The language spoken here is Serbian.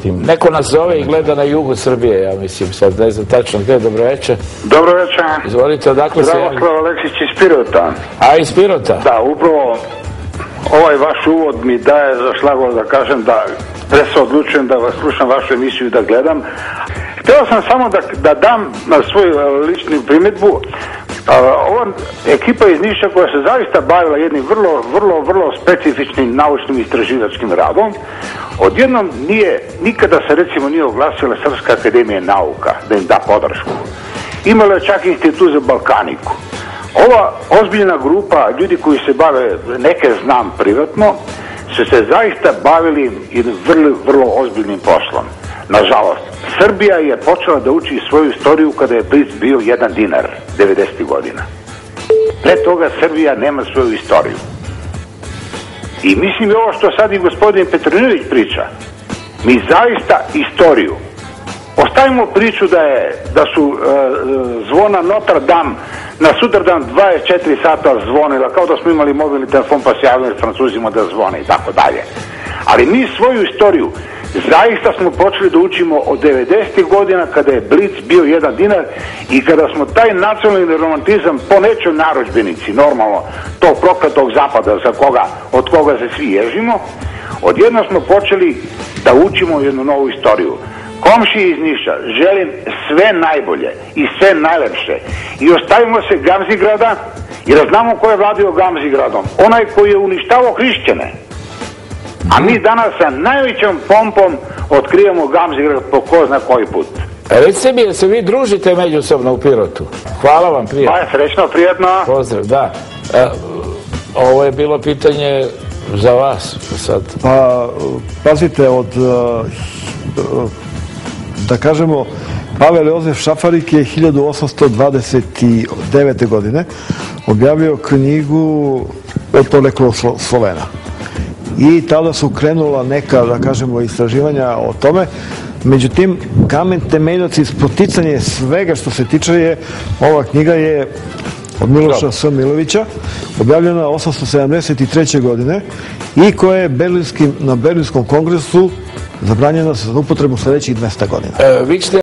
tim. Neko nas zove i gleda na jugu Srbije, ja mislim, sad ne znam tačno gde. Dobro večer. Dobro večer. Izvolite, odakle se... Dragoslav Aleksić iz Pirota. A, iz Pirota? Da, upravo ovaj vaš uvod mi daje za šlagvort da kažem da se odlučujem da slušam vašu emisiju i da gledam. Hteo sam samo da dam na svoju ličnu primjedbu. Ova ekipa iz Niša koja se zaista bavila jednim vrlo specifičnim naučnim istraživačkim radom, odjednom nikada se recimo nije oglasila Srpska akademija nauka da im da podršku. Imala je čak institut za Balkaniku. Ova ozbiljna grupa ljudi koji se bave, neke znam privatno, su se zaista bavili jednim vrlo ozbiljnim poslom. Nažalost, Srbija je počela da uči svoju istoriju kada je Blic bio 1 dinar 90. godina. Pre toga Srbija nema svoju istoriju. I mislim i ovo što sad i gospodin Petrinović priča, mi zaista istoriju. Ostavimo priču da su zvona Notre Dame na sutradan 24 sata zvonila, kao da smo imali mobilni telefon pa se javili Francuzima da zvone i tako dalje. Ali mi svoju istoriju zaista smo počeli da učimo od 90. godina kada je Blic bio 1 dinar i kada smo taj nacionalni romantizam po nečoj narudžbenici, normalno, tog prokletog zapada od koga se svi ježimo, odjedno smo počeli da učimo jednu novu istoriju. Komšiji iz Niša želim sve najbolje i sve najlepše i ostavimo se Gamzigrada, jer znamo ko je vladio Gamzigradom, onaj koji je uništavao hrišćane. A mi danas sa najvećom pompom otkrijemo Gamzigrad po ko zna koji put. Recite mi, jer se vi družite međusobno u Pirotu. Hvala vam, prijatno. Pa, srećno, prijatno. Pozdrav, da. Ovo je bilo pitanje za vas sad. Pa, pazite, da kažemo, Pavel Jozef Šafarik je 1829. godine objavio knjigu o poreklu Slovena. I tada su krenula neka, da kažemo, istraživanja o tome. Međutim, kamen temeljac i spoticanje svega što se tiče ova knjiga je od Miloša S. Milovića, objavljena 873. godine i koja je na Berlinskom kongresu zabranjena za upotrebu sledećih 200 godina.